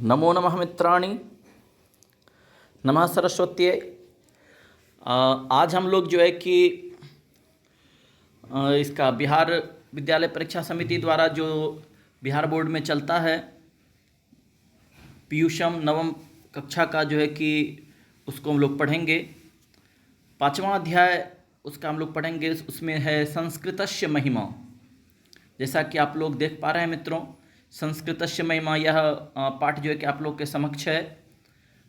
नमो नमः मित्राणि। नमः सरस्वत्यै। आज हम लोग जो है कि इसका बिहार विद्यालय परीक्षा समिति द्वारा जो बिहार बोर्ड में चलता है पीयूषम नवम कक्षा का जो है कि उसको हम लोग पढ़ेंगे। 5वां अध्याय उसका हम लोग पढ़ेंगे। उसमें है संस्कृतस्य महिमा। जैसा कि आप लोग देख पा रहे हैं मित्रों, संस्कृतस्य महिमा यह पाठ जो है कि आप लोग के समक्ष है।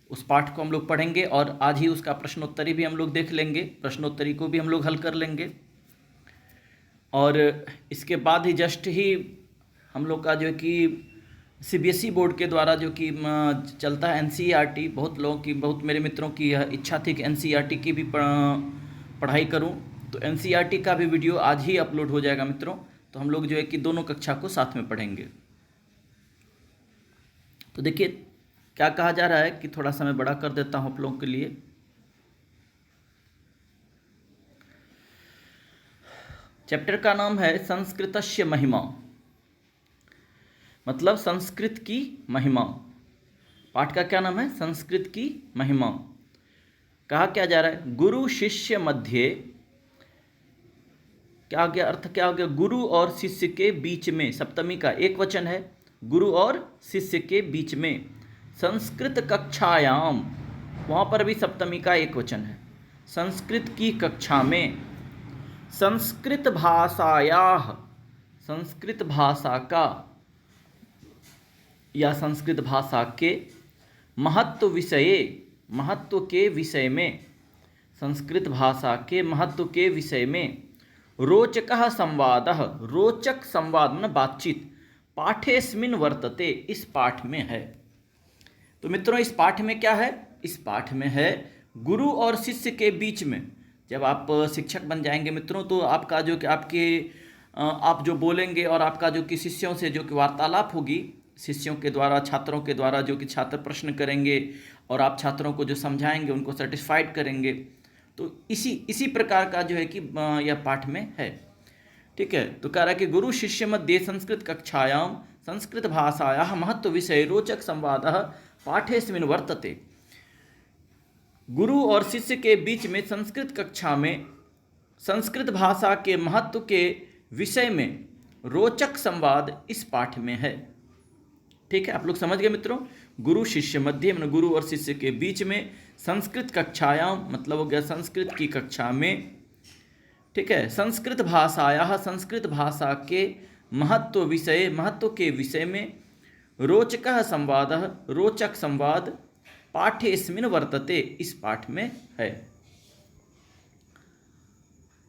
उस पाठ को हम लोग पढ़ेंगे और आज ही उसका प्रश्नोत्तरी भी हम लोग देख लेंगे। प्रश्नोत्तरी को भी हम लोग हल कर लेंगे और इसके बाद ही जस्ट ही हम लोग का जो है कि सीबीएसई बोर्ड के द्वारा जो कि चलता है एनसीईआरटी। बहुत लोगों की, बहुत मेरे मित्रों की यह इच्छा थी कि एनसीईआरटी की भी पढ़ाई करूं, तो एनसीईआरटी का भी वीडियो आज ही अपलोड हो जाएगा मित्रों। तो हम लोग जो है कि दोनों कक्षा को साथ में पढ़ेंगे। तो देखिए क्या कहा जा रहा है कि थोड़ा सा मैं बड़ा कर देता हूं आप लोगों के लिए। चैप्टर का नाम है संस्कृतस्य महिमा, मतलब संस्कृत की महिमा। पाठ का क्या नाम है? संस्कृत की महिमा। कहा क्या जा रहा है? गुरु शिष्य मध्य, क्या गया अर्थ, क्या हो गया? गुरु और शिष्य के बीच में, सप्तमी का एक वचन है, गुरु और शिष्य के बीच में। संस्कृत कक्षायाम, वहाँ पर भी सप्तमी का एक वचन है। संस्कृत की कक्षा में, संस्कृत भाषायाः, संस्कृत भाषा का या संस्कृत भाषा के महत्व विषये, महत्व के विषय में, संस्कृत भाषा के महत्व के विषय में रोचकः संवादः, रोचक संवाद में बातचीत, पाठेस्मिन् वर्तते, इस पाठ में है। तो मित्रों इस पाठ में क्या है? इस पाठ में है गुरु और शिष्य के बीच में। जब आप शिक्षक बन जाएंगे मित्रों तो आपका जो कि आप जो बोलेंगे और आपका जो कि शिष्यों से जो कि वार्तालाप होगी, शिष्यों के द्वारा, छात्रों के द्वारा, जो कि छात्र प्रश्न करेंगे और आप छात्रों को जो समझाएंगे उनको सेटिस्फाइड करेंगे, तो इसी प्रकार का जो है कि यह पाठ में है। ठीक है। तो कह रहा है कि गुरु शिष्य मध्य संस्कृत कक्षायाम संस्कृत भाषायाः महत्व विषय रोचक संवादः पाठेस्मिन् वर्तते। गुरु और शिष्य के बीच में संस्कृत कक्षा में संस्कृत भाषा के महत्व के विषय में रोचक संवाद इस पाठ में है। ठीक है, आप लोग समझ गए मित्रों। गुरु शिष्य मध्य, मतलब गुरु और शिष्य के बीच में, संस्कृत कक्षायाम मतलब हो गया संस्कृत की कक्षा में। ठीक है। संस्कृत भाषायाः, संस्कृत भाषा के महत्व विषय, महत्व के विषय में रोचकः संवादः, रोचक संवाद पाठेस्मिन् वर्तते, इस पाठ में है।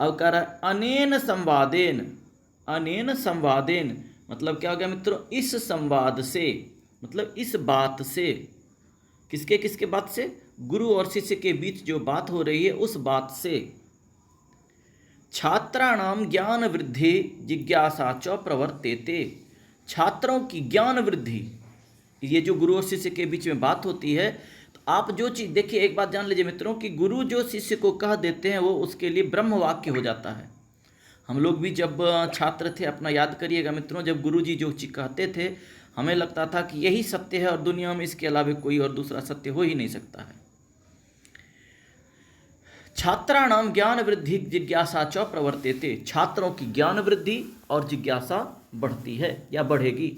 अब कह रहा है अनेन संवादेन, अनेन संवादेन मतलब क्या हो गया मित्रों? इस संवाद से, मतलब इस बात से, किसके किसके बात से? गुरु और शिष्य के बीच जो बात हो रही है उस बात से छात्राणाम ज्ञान वृद्धि जिज्ञासा च प्रवर्तेते, छात्रों की ज्ञान वृद्धि, ये जो गुरु और शिष्य के बीच में बात होती है, तो आप जो चीज़ देखिए, एक बात जान लीजिए मित्रों कि गुरु जो शिष्य को कह देते हैं वो उसके लिए ब्रह्म वाक्य हो जाता है। हम लोग भी जब छात्र थे, अपना याद करिएगा मित्रों, जब गुरुजी जो चीज़ कहते थे हमें लगता था कि यही सत्य है और दुनिया में इसके अलावा कोई और दूसरा सत्य हो ही नहीं सकता है। छात्राणाम ज्ञान वृद्धि जिज्ञासा च प्रवर्तेते, छात्रों की ज्ञान वृद्धि और जिज्ञासा बढ़ती है या बढ़ेगी।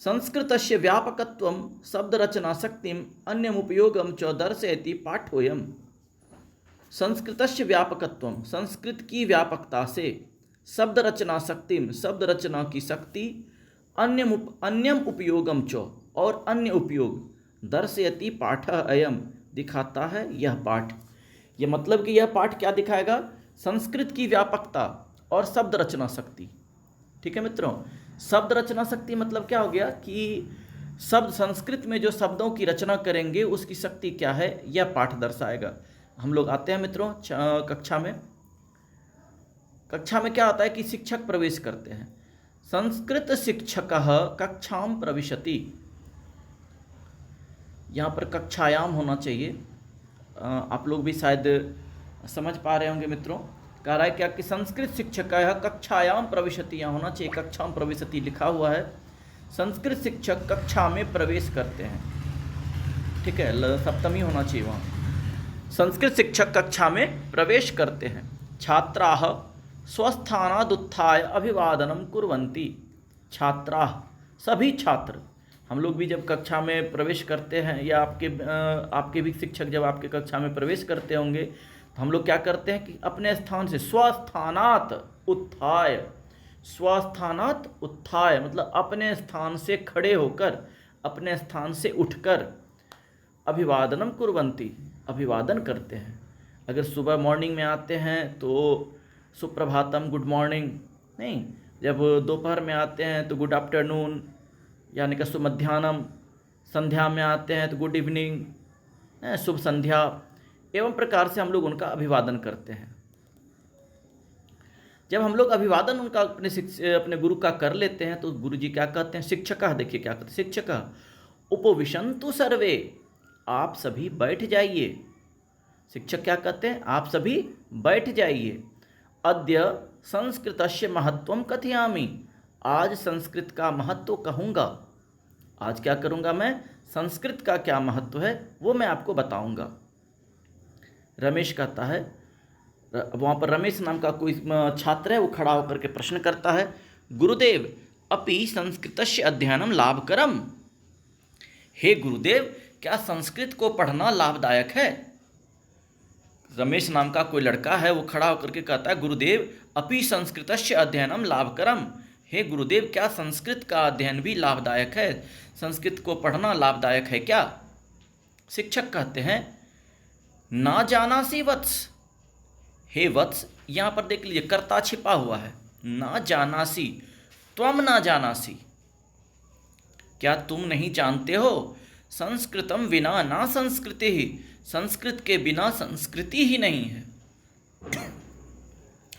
संस्कृतस्य व्यापकत्वं शब्द रचना शक्तिम अन्यम उपयोगम च दर्शयति पाठोयम। संस्कृतस्य व्यापकत्वं, संस्कृत की व्यापकता से, शब्द रचना शक्तिम, शब्द रचना की शक्ति, अन्यम उपयोगम च, और अन्य उपयोग, दर्शयति पाठ अयम, दिखाता है यह पाठ। यह मतलब कि यह पाठ क्या दिखाएगा? संस्कृत की व्यापकता और शब्द रचना शक्ति। ठीक है मित्रों। शब्द रचना शक्ति मतलब क्या हो गया कि शब्द, संस्कृत में जो शब्दों की रचना करेंगे उसकी शक्ति क्या है, यह पाठ दर्शाएगा। हम लोग आते हैं मित्रों कक्षा में। कक्षा में क्या होता है कि शिक्षक प्रवेश करते हैं। संस्कृत शिक्षकः कक्षाम प्रविशति, यहाँ पर कक्षायाम होना चाहिए। आप लोग भी शायद समझ पा रहे होंगे मित्रों। कह रहा है क्या कि संस्कृत शिक्षकः कक्षायाम प्रविशति, यहाँ होना चाहिए कक्षाम प्रविशति लिखा हुआ है। संस्कृत शिक्षक कक्षा में प्रवेश करते हैं, ठीक है, सप्तमी होना चाहिए वहाँ। संस्कृत शिक्षक कक्षा में प्रवेश करते हैं। छात्राः स्वस्थानादुत्थाय अभिवादनम कुर्वन्ति। छात्राः सभी छात्र, हम लोग भी जब कक्षा में प्रवेश करते हैं या आपके भी शिक्षक जब आपके कक्षा में प्रवेश करते होंगे तो हम लोग क्या करते हैं कि अपने स्थान से स्वस्थानात् उत्थाय, स्वस्थानात् उत्थाय मतलब अपने स्थान से खड़े होकर, अपने स्थान से उठकर अभिवादनम कुर्वन्ति अभिवादन करते हैं। अगर सुबह मॉर्निंग में आते हैं तो सुप्रभातम गुड मॉर्निंग नहीं, जब दोपहर में आते हैं तो गुड आफ्टरनून यानी कि सुमध्याह्नम, संध्या में आते हैं तो गुड इवनिंग शुभ संध्या, एवं प्रकार से हम लोग उनका अभिवादन करते हैं। जब हम लोग अभिवादन उनका अपने गुरु का कर लेते हैं तो गुरु जी क्या कहते हैं, शिक्षकः, देखिए क्या कहते हैं, शिक्षकः उपविशन्तु सर्वे, आप सभी बैठ जाइए। शिक्षक क्या कहते हैं, आप सभी बैठ जाइए। अद्य संस्कृतस्य महत्वम कथयामि, आज संस्कृत का महत्व कहूँगा। आज क्या करूँगा मैं, संस्कृत का क्या महत्व है वो मैं आपको बताऊँगा। रमेश कहता है, वहाँ पर रमेश नाम का कोई छात्र है, वो खड़ा होकर के प्रश्न करता है, गुरुदेव अपि संस्कृतस्य अध्ययनम लाभकरम। हे गुरुदेव, क्या संस्कृत को पढ़ना लाभदायक है? रमेश नाम का कोई लड़का है, वो खड़ा होकर के कहता है, गुरुदेव अपि संस्कृतस्य अध्ययनम लाभकरम। हे गुरुदेव, क्या संस्कृत का अध्ययन भी लाभदायक है? संस्कृत को पढ़ना लाभदायक है क्या? शिक्षक कहते हैं, ना जानासि वत्स। हे वत्स, यहाँ पर देख लीजिए कर्ता छिपा हुआ है, ना जानासि, त्वम ना जानासि, क्या तुम नहीं जानते हो? संस्कृतम विना ना संस्कृति ही, संस्कृत के बिना संस्कृति ही नहीं है।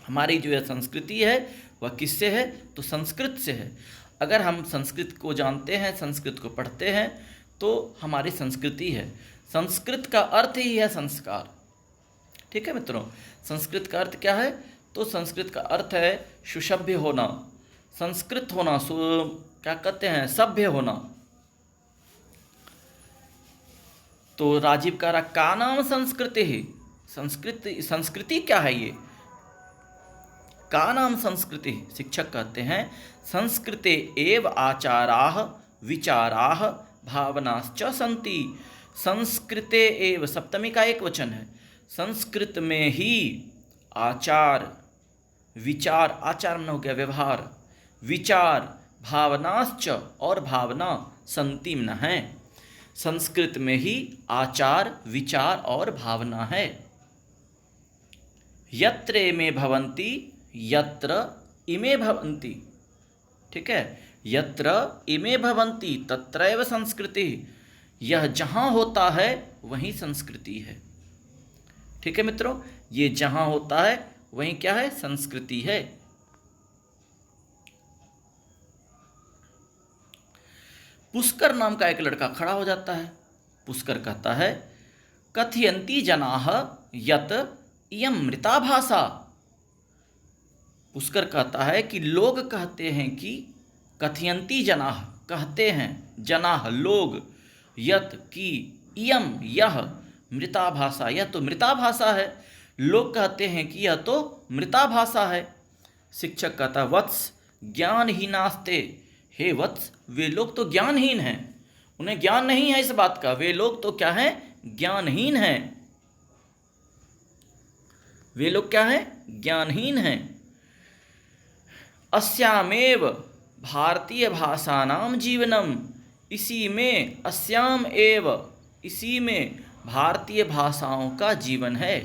हमारी जो है संस्कृति है वह किससे है, तो संस्कृत से है। अगर हम संस्कृत को जानते हैं, संस्कृत को पढ़ते हैं तो हमारी संस्कृति है। संस्कृत का अर्थ ही है संस्कार, ठीक है मित्रों। संस्कृत का अर्थ क्या है, तो संस्कृत का अर्थ है सुसभ्य होना, संस्कृत होना, क्या कहते हैं, सभ्य होना। तो राजीव कह रहा का नाम संस्कृति ही, संस्कृति क्या है ये, का नाम संस्कृति। शिक्षक कहते हैं, संस्कृते एव आचाराः विचाराः भावनाश्च सन्ति। संस्कृते एव, सप्तमी का एक वचन है, संस्कृत में ही आचार विचार, आचार में हो गया व्यवहार, विचार भावनाश्च और भावना संति न है। संस्कृत में ही आचार विचार और भावना है। यत्र इमे भवन्ति यत्र इमे भवन्ति, ठीक है, यत्र इमे भवन्ति तत्रैव संस्कृति। यह जहाँ होता है वहीं संस्कृति है, ठीक है मित्रों। ये जहाँ होता है वहीं क्या है, संस्कृति है। पुष्कर नाम का एक लड़का खड़ा हो जाता है। पुष्कर कहता है, कथयन्ति जनाः यत इयं मृता भाषा। पुष्कर कहता है कि लोग कहते हैं कि, कथयन्ति जनाः कहते हैं, जनाः लोग, यत की, इयं यह, मृता भाषा यह तो मृता भाषा है। लोग कहते हैं कि यह तो मृता भाषा है। शिक्षक कहता, वत्स ज्ञानहीनास्ते। हे वत्स, वे लोग तो ज्ञानहीन हैं, उन्हें ज्ञान नहीं है इस बात का। वे लोग तो क्या हैं, ज्ञानहीन हैं। वे लोग क्या हैं, ज्ञानहीन हैं। अस्यामेव भारतीय भाषानाम जीवनम। इसी में, अस्याम एव, इसी में भारतीय भाषाओं का जीवन है।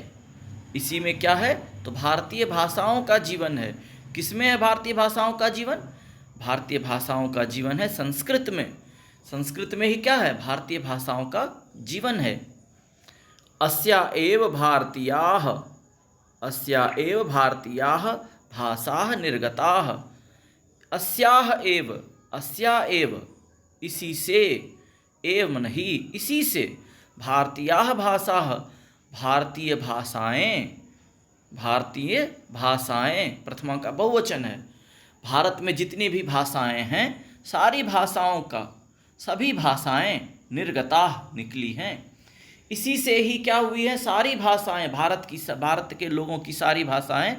इसी में क्या है, तो भारतीय भाषाओं का जीवन है। किसमें है भारतीय भाषाओं का जीवन? भारतीय भाषाओं का जीवन है संस्कृत में। संस्कृत में ही क्या है, भारतीय भाषाओं का जीवन है। अस्या एव भारतीयाः, अस्या एव भारतीयाः भाषाः निर्गताः। अस्याः एव, अस्या एव, इसी से, एव नहीं, इसी से, भारतीयाः भाषाः, भारतीय भाषाएं, भारतीय भाषाएं प्रथमा का बहुवचन है। भारत में जितनी भी भाषाएं हैं सारी भाषाओं का, सभी भाषाएं निर्गता निकली हैं। इसी से ही क्या हुई है, सारी भाषाएं, भारत के लोगों की सारी भाषाएं,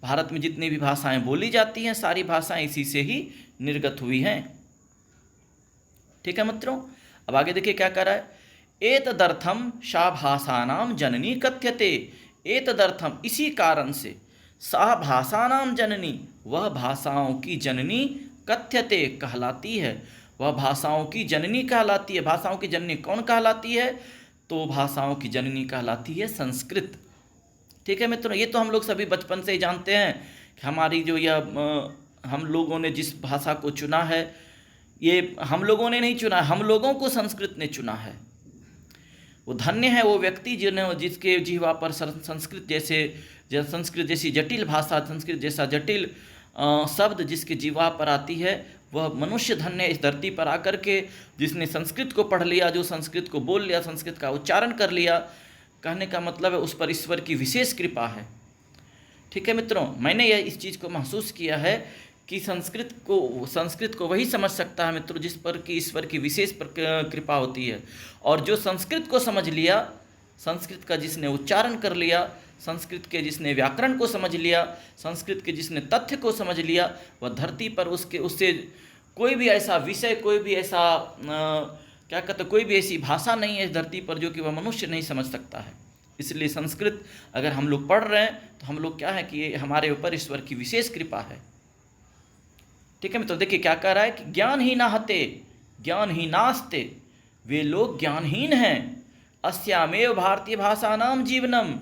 भारत में जितनी भी भाषाएं बोली जाती हैं सारी भाषाएं इसी से ही निर्गत हुई हैं। ठीक है मित्रों, अब आगे देखिए क्या कर रहा है। एतदर्थम सा भाषानाम जननी कथ्यते। एतदर्थम, इसी कारण से, सा भाषानाम जननी, वह भाषाओं की जननी, कथ्यते, कहलाती है। वह भाषाओं की जननी कहलाती है। भाषाओं की जननी कौन कहलाती है? तो भाषाओं की जननी कहलाती है संस्कृत। ठीक है मित्रों, ये तो हम लोग सभी बचपन से ही जानते हैं कि हमारी जो यह हम लोगों ने जिस भाषा को चुना है, ये हम लोगों ने नहीं चुना है, हम लोगों को संस्कृत ने चुना है। वो धन्य है वो व्यक्ति जिसके जीवा पर संस्कृत जैसी जटिल भाषा, संस्कृत जैसा जटिल शब्द जिसके जीवा पर आती है, वह मनुष्य धन्य इस धरती पर आकर के जिसने संस्कृत को पढ़ लिया, जो संस्कृत को बोल लिया, संस्कृत का उच्चारण कर लिया। कहने का मतलब है उस पर ईश्वर की विशेष कृपा है। ठीक है मित्रों, मैंने यह इस चीज़ को महसूस किया है कि संस्कृत को वही समझ सकता है मित्रों जिस पर कि ईश्वर की विशेष कृपा होती है। और जो संस्कृत को समझ लिया, संस्कृत का जिसने उच्चारण कर लिया, संस्कृत के जिसने व्याकरण को समझ लिया, संस्कृत के जिसने तथ्य को समझ लिया, वह धरती पर उससे कोई भी ऐसा विषय, कोई भी ऐसा कोई भी ऐसी भाषा नहीं है इस धरती पर जो कि वह मनुष्य नहीं समझ सकता है। इसलिए संस्कृत अगर हम लोग पढ़ रहे हैं तो हम लोग क्या है कि ये हमारे ऊपर ईश्वर की विशेष कृपा है। ठीक है मित्रों, देखिए क्या कह रहा है कि ज्ञानहीना हते ज्ञानहीनास्ते, वे लोग ज्ञानहीन हैं। अस्यामेव भारतीय भाषानाम जीवनम,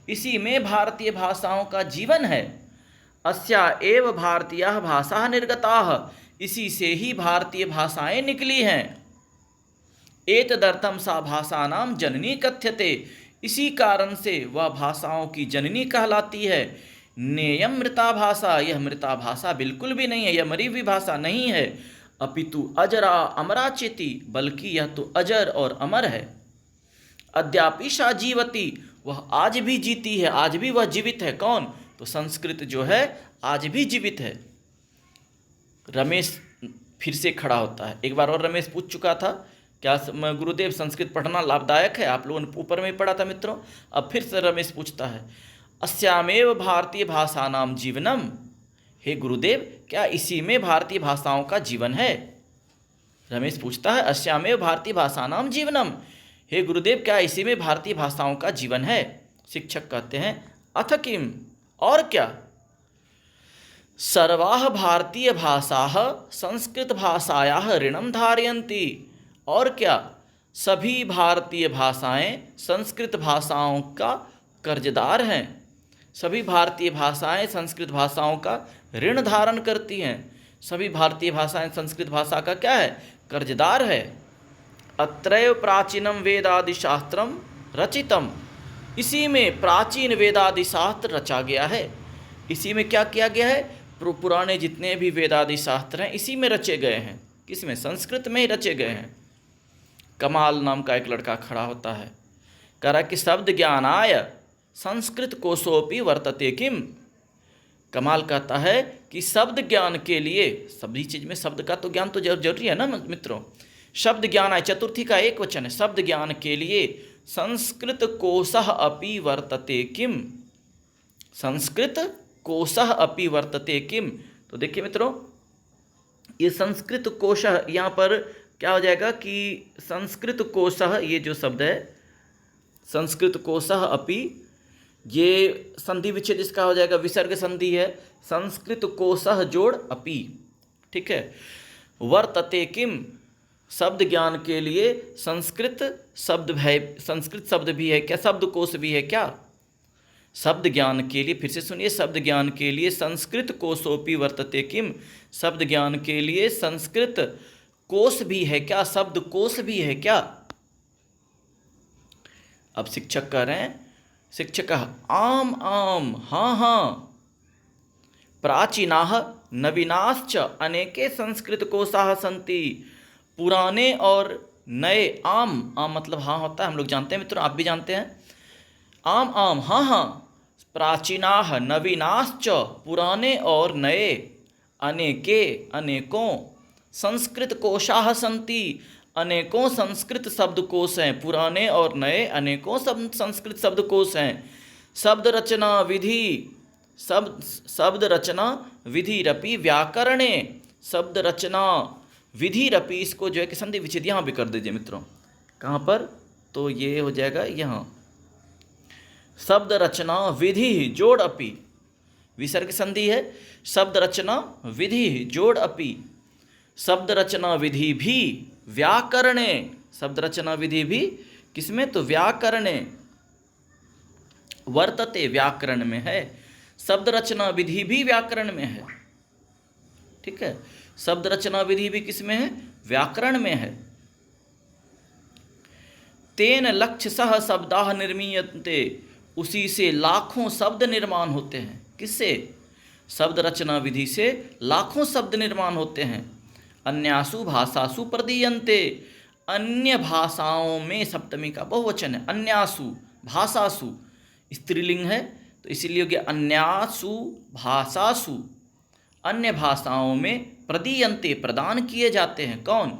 इसी में भारतीय भाषाओं का जीवन है। अस्या एव भारतीय भाषा निर्गताः, इसी से ही भारतीय भाषाएं निकली हैं। एतदर्थम सा भाषानाम जननी कथ्यते, इसी कारण से वह भाषाओं की जननी कहलाती है। नेयम मृता भाषा, यह मृता भाषा बिल्कुल भी नहीं है, यह मरी हुई भाषा नहीं है। अपितु अजरा अमरा चेति, बल्कि यह तो अजर और अमर है। अद्यापि सा जीवती, वह आज भी जीती है, आज भी वह जीवित है। कौन? तो संस्कृत जो है आज भी जीवित है। रमेश फिर से खड़ा होता है। एक बार और रमेश पूछ चुका था, क्या गुरुदेव संस्कृत पढ़ना लाभदायक है? आप लोगों ने ऊपर में पढ़ा था मित्रों। अब फिर से रमेश पूछता है, अस्यामेव भारतीय भाषानाम जीवनम, हे गुरुदेव क्या इसी में भारतीय भाषाओं का जीवन है? रमेश पूछता है, अस्यामेव भारतीय भाषानाम जीवनम, हे गुरुदेव क्या इसी में भारतीय भाषाओं का जीवन है? शिक्षक कहते हैं, अथ किम, और क्या? सर्वाः भारतीय भाषाः संस्कृत भाषायाः ऋणम धारयन्ति, और क्या? सभी भारतीय भाषाएं संस्कृत भाषाओं का कर्जदार हैं। सभी भारतीय भाषाएं संस्कृत भाषाओं का ऋण धारण करती हैं। सभी भारतीय भाषाएं संस्कृत भाषा का क्या है? कर्जदार है। अत्रैव प्राचीनम वेदादि शास्त्रम रचितम, इसी में प्राचीन वेदादि शास्त्र रचा गया है। इसी में क्या किया गया है? पुराने जितने भी वेदादि शास्त्र हैं इसी में रचे गए हैं। किसमें? संस्कृत में ही रचे गए हैं। कमाल नाम का एक लड़का खड़ा होता है, कह रहा कि शब्द ज्ञानाय संस्कृत कोशोपि वर्तते किम। कमाल कहता है कि शब्द ज्ञान के लिए, सभी चीज में शब्द का तो ज्ञान तो जरूरी है ना मित्रों। शब्द ज्ञान है, चतुर्थी का एक वचन है। शब्द ज्ञान के लिए संस्कृत कोशः अपि वर्तते किम, संस्कृत कोशः अपि वर्तते किम। तो देखिए मित्रों, ये संस्कृत कोशः, यहाँ पर क्या हो जाएगा कि संस्कृत कोशः, ये जो शब्द है संस्कृत कोशः अपि, ये संधि विच्छेद इसका हो जाएगा, विसर्ग संधि है। संस्कृत कोशः जोड़ अपि, ठीक है। वर्तते किम, शब्द ज्ञान के लिए संस्कृत शब्द है, संस्कृत शब्द भी है क्या? शब्द कोश भी है क्या? शब्द ज्ञान के लिए, फिर से सुनिए, शब्द ज्ञान के लिए संस्कृत कोशोपि वर्तते किम, शब्द ज्ञान के लिए संस्कृत कोश भी है क्या? शब्द कोश भी है क्या? अब शिक्षक कह रहे हैं, शिक्षक आम आम, हाँ हाँ, प्राचीनाः नवीनाश्च अनेके संस्कृत कोशाः सन्ति, पुराने और नए, आम आम मतलब हाँ होता है, हम लोग जानते हैं मित्रों, आप भी जानते हैं। आम आम, हाँ हाँ, प्राचीनाः नवीनाश्च, पुराने और नए, अनेके अनेकों, संस्कृत कोशाः सन्ति, अनेकों संस्कृत शब्दकोश हैं, पुराने और नए अनेकों संस्कृत शब्दकोश हैं। शब्द रचना विधि, शब्द रचना विधिरपि व्याकरणे, शब्द रचना विधिरपि, इसको जो है कि संधि विच्छेद यहाँ भी कर दीजिए मित्रों। कहाँ पर? तो ये हो जाएगा यहाँ, शब्द रचना विधि जोड़ अपि, विसर्ग संधि है, शब्द रचना विधि जोड़ अपि, शब्द रचना विधि भी व्याकरणे, शब्द रचना विधि भी किसमें? तो व्याकरणे वर्तते, व्याकरण में है। शब्द रचना विधि भी व्याकरण में है, ठीक है। शब्द रचना विधि भी किसमें है? व्याकरण में है। तेन लक्ष्य सह शब्दाः निर्मीयन्ते, उसी से लाखों शब्द निर्माण होते हैं। किससे? शब्द रचना विधि से लाखों शब्द निर्माण होते हैं। अन्यासु भाषासु प्रदीयन्ते, अन्य भाषाओं में, सप्तमी का बहुवचन है, अन्यासु भाषासु, स्त्रीलिंग है तो इसीलिए हो गया अन्यासु भाषासु, अन्य भाषाओं में प्रदीयन्ते प्रदान किए जाते हैं। कौन?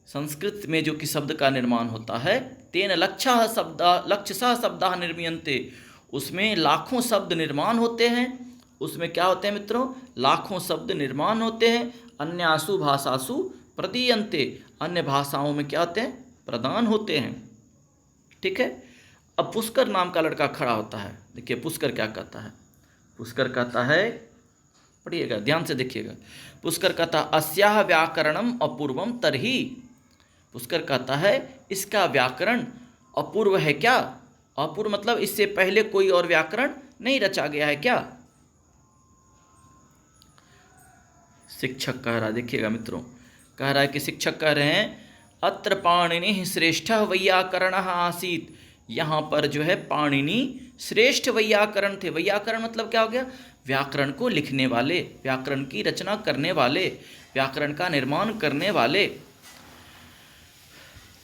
संस्कृत में जो कि शब्द का निर्माण होता है। तेन लक्षशः शब्दाः निर्मीयन्ते, उसमें लाखों शब्द निर्माण होते हैं। उसमें क्या होते हैं मित्रों? लाखों शब्द निर्माण होते हैं। अन्यासु भाषासु प्रदीयन्ते, अन्य भाषाओं में क्या होते हैं? प्रदान होते हैं, ठीक है। अब पुष्कर नाम का लड़का खड़ा होता है। देखिए पुष्कर क्या कहता है। पुष्कर कहता है, पढ़िएगा ध्यान से देखिएगा। पुष्कर कहता है अस्याः व्याकरणम अपूर्वम तर्हि, पुष्कर कहता है इसका व्याकरण अपूर्व है क्या? अपूर्व मतलब इससे पहले कोई और व्याकरण नहीं रचा गया है क्या? शिक्षक कह रहा है, देखिएगा मित्रों, कह रहा है कि शिक्षक कह रहे हैं अत्र पाणिनि श्रेष्ठः वैयाकरणः आसीत्, यहाँ पर जो है पाणिनि श्रेष्ठ वैयाकरण थे। वैयाकरण मतलब क्या हो गया? व्याकरण को लिखने वाले, व्याकरण की रचना करने वाले, व्याकरण का निर्माण करने वाले।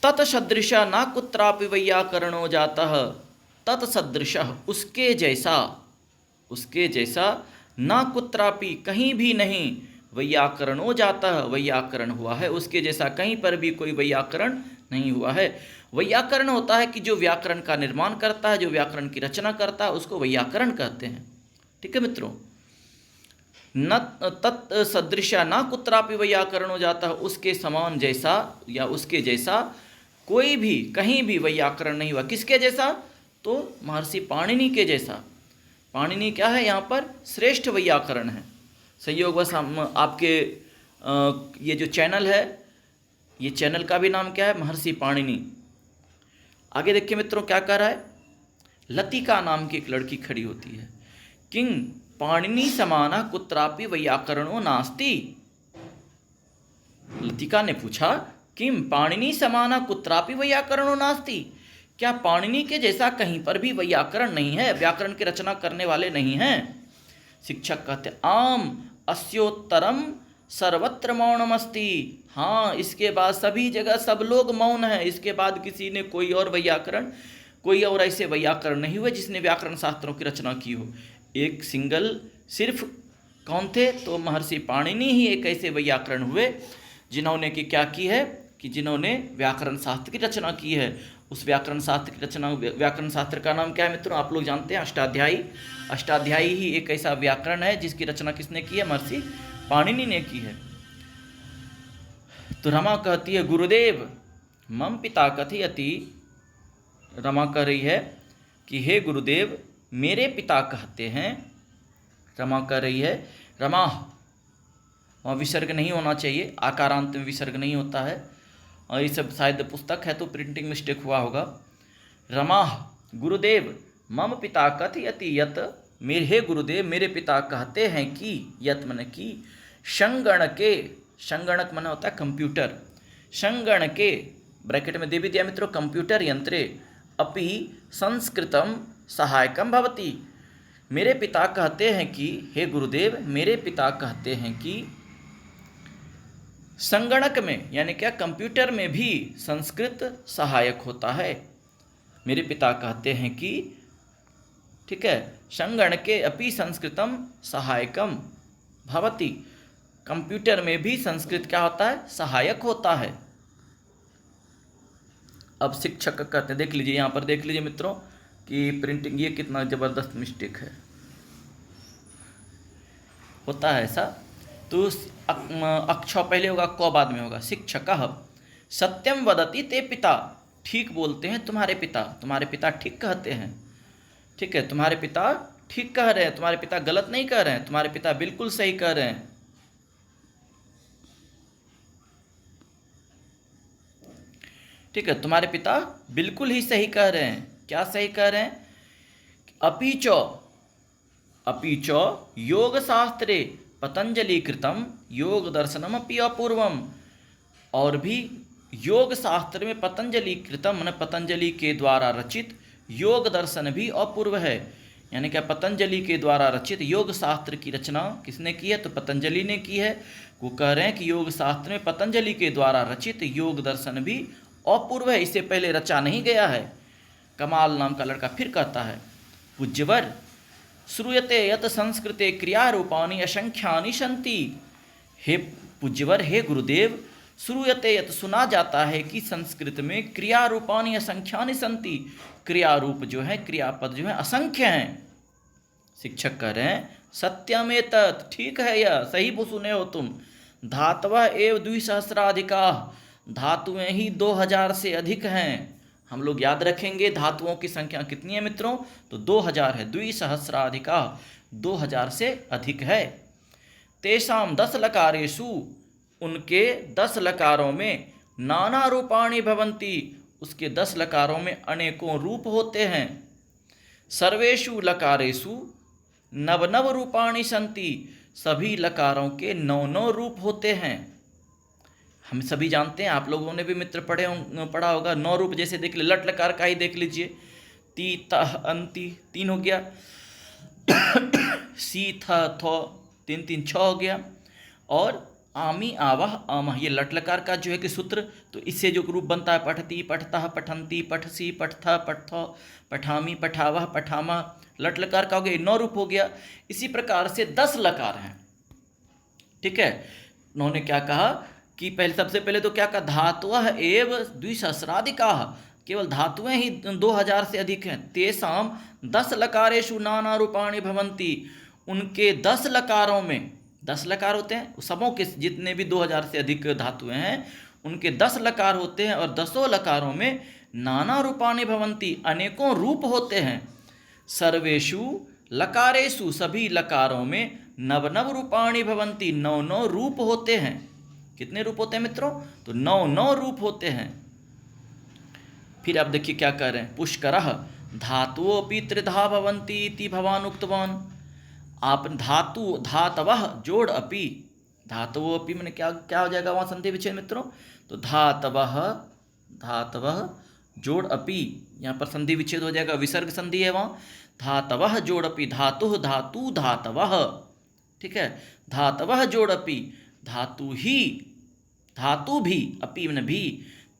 तत्सदृश न कुत्रापि वैयाकरणो जातः, तत्सदृश उसके जैसा, उसके जैसा, न कुत्रापि कहीं भी नहीं, वैयाकरणो जातः वैयाकरण हुआ है, उसके जैसा कहीं पर भी कोई वैयाकरण नहीं हुआ है। वैयाकरण होता है कि जो व्याकरण का निर्माण करता है, जो व्याकरण की रचना करता है, उसको वैयाकरण कहते हैं, ठीक है मित्रों। न तत्सदृश न कुत्रापि वैयाकरणो जातः, उसके समान जैसा या उसके जैसा कोई भी कहीं भी वैयाकरण नहीं हुआ। किसके जैसा? तो महर्षि पाणिनि के जैसा। पाणिनि क्या है? यहाँ पर श्रेष्ठ वैयाकरण है। संयोगवश हम आपके ये जो चैनल है, ये चैनल का भी नाम क्या है? महर्षि पाणिनि। आगे देखिए मित्रों क्या कह रहा है। लतिका नाम की एक लड़की खड़ी होती है। किंग पाणिनि समाना कुत्रापि वैयाकरणो नास्ति, लतिका ने पूछा किम पाणिनि समाना कुत्रापि वैयाकरणो नास्ति, क्या पाणिनि के जैसा कहीं पर भी वैयाकरण नहीं है, व्याकरण की रचना करने वाले नहीं हैं? शिक्षक कहते आम अस्योत्तरम सर्वत्र मौनमस्ति, हाँ इसके बाद सभी जगह सब लोग मौन हैं। इसके बाद किसी ने कोई और व्याकरण, कोई और ऐसे व्याकरण नहीं हुए जिसने व्याकरण शास्त्रों की रचना की हो। एक सिंगल सिर्फ कौन थे? तो महर्षि पाणिनि ही एक ऐसे व्याकरण हुए जिन्होंने कि क्या की है कि जिन्होंने व्याकरण शास्त्र की रचना की है। उस व्याकरण शास्त्र की रचना, व्याकरण शास्त्र का नाम क्या है मित्रों? आप लोग जानते हैं, अष्टाध्यायी। अष्टाध्यायी ही एक ऐसा व्याकरण है जिसकी रचना किसने की है? महर्षि पाणिनि ने की है। तो रमा कहती है गुरुदेव मम पिता कथयति, रमा कह रही है कि हे गुरुदेव मेरे पिता कहते हैं। रमा कह रही है, रमा वहाँ विसर्ग नहीं होना चाहिए, आकारांत में विसर्ग नहीं होता है, और ये सब शायद पुस्तक है तो प्रिंटिंग मिस्टेक हुआ होगा। रमा गुरुदेव मम पिता कथयति यत, मेरे हे गुरुदेव मेरे पिता कहते हैं कि, यत मन की, संगणके, संगणक मन होता है कंप्यूटर, संगणके ब्रैकेट में दे भी दिया मित्रों, कंप्यूटर यंत्रे अपि संस्कृतम सहायकम भवति। मेरे पिता कहते हैं कि, हे गुरुदेव मेरे पिता कहते हैं कि संगणक में यानी क्या कंप्यूटर में भी संस्कृत सहायक होता है। मेरे पिता कहते हैं कि, ठीक है, संगणके अपि संस्कृतम सहायकम भवति, कंप्यूटर में भी संस्कृत क्या होता है, सहायक होता है। अब शिक्षक कहते हैं, देख लीजिए यहाँ पर, देख लीजिए मित्रों कि प्रिंटिंग ये कितना ज़बरदस्त मिस्टेक है, होता है ऐसा। तो अक्ष पहले होगा, क बाद में होगा। शिक्षकः सत्यम वदति ते पिता, ठीक बोलते हैं तुम्हारे पिता, तुम्हारे पिता ठीक कहते हैं। ठीक है, तुम्हारे पिता ठीक कह रहे हैं, तुम्हारे पिता गलत नहीं कह रहे हैं, तुम्हारे पिता बिल्कुल सही कह रहे हैं। ठीक है, तुम्हारे पिता बिल्कुल ही सही कह रहे हैं। क्या सही कह रहे हैं? अपीच योग शास्त्रे पतंजलि कृतम योग दर्शनम अपि अपूर्वम, और भी योग शास्त्र में पतंजलि कृतम मैंने पतंजलि के द्वारा रचित योग दर्शन भी अपूर्व है। यानी क्या, पतंजलि के द्वारा रचित योग शास्त्र की रचना किसने की है? तो पतंजलि ने की है। वो कह रहे हैं कि योग शास्त्र में पतंजलि के द्वारा रचित योग दर्शन भी अपूर्व है, इससे पहले रचा नहीं गया है। कमाल नाम का लड़का फिर कहता है, पूज्यवर श्रूयते यत संस्कृते क्रियारूपाणि असंख्यानि सन्ति। हे पूज्यवर, हे गुरुदेव, श्रूयते यत सुना जाता है कि संस्कृत में क्रियारूपाणि असंख्यानि सन्ति, क्रियारूप जो है, क्रियापद जो है असंख्य हैं। शिक्षक कह रहे हैं सत्यमेतत्, ठीक है यह, सही सुने हो तुम। धातवः एव द्विसहस्राधिका, धातुएं ही 2000 से अधिक हैं। हम लोग याद रखेंगे धातुओं की संख्या कितनी है मित्रों? तो 2000 है। द्विसहस्राधिका, 2000 से अधिक है। तेषां 10 लकारेषु, उनके 10 लकारों में नाना रूपाणि भवन्ति, उसके 10 लकारों में अनेकों रूप होते हैं। सर्वेषु लकारेषु नव रूपाणि सन्ति, सभी लकारों के 9 रूप होते हैं। हम सभी जानते हैं, आप लोगों ने भी मित्र पढ़ा होगा 9 रूप। जैसे देख लीजिए, लट लकार का ही देख लीजिए, ती तह अंति 3 हो गया, सी थ थो 3 3 6 हो गया, और आमी आवाह आमह, ये लट लकार का जो है कि सूत्र, तो इससे जो रूप बनता है पठती पठतः पठंती पठसी पठथा पठथो पठामी पठावह पठामा, लट लकार का हो गया, 9 रूप हो गया। इसी प्रकार से 10 लकार हैं। ठीक है, उन्होंने क्या कहा कि पहले, सबसे पहले तो क्या कहा, धातुअः एव द्विसहस्राधिकाः, केवल धातुएं ही 2000 से अधिक हैं। तेषां 10 लकारेषु नाना रूपाणि भवन्ति, उनके 10 लकारों में, 10 लकार होते हैं सबों के, जितने भी 2000 से अधिक धातुएं हैं उनके 10 लकार होते हैं, और 10 लकारों में नाना रूपाणि भवन्ति, अनेकों रूप होते हैं। सर्वेषु लकारेषु, सभी लकारों में नव रूपाणि भवन्ति, 9 रूप होते हैं। कितने रूप होते हैं मित्रों? तो 9 रूप होते हैं। फिर आप देखिए क्या कह रहे हैं, पुष्करः धातुओपि त्रिधा भवन्ति इति भवान् उक्तवान्। आप धातु, धातवः जोड़ अपि, धातुओं अपि मैंने क्या क्या हो जाएगा वहाँ संधि विच्छेद मित्रों? तो धातवः, धातवः जोड़ अपि, यहाँ पर संधि विच्छेद हो जाएगा, विसर्ग संधि है वहाँ। धातवः जोड़ अपि, धातु धातु धातवः। ठीक है, धातवः जोड़ अपि, धातु ही, धातु भी, अपि में भी,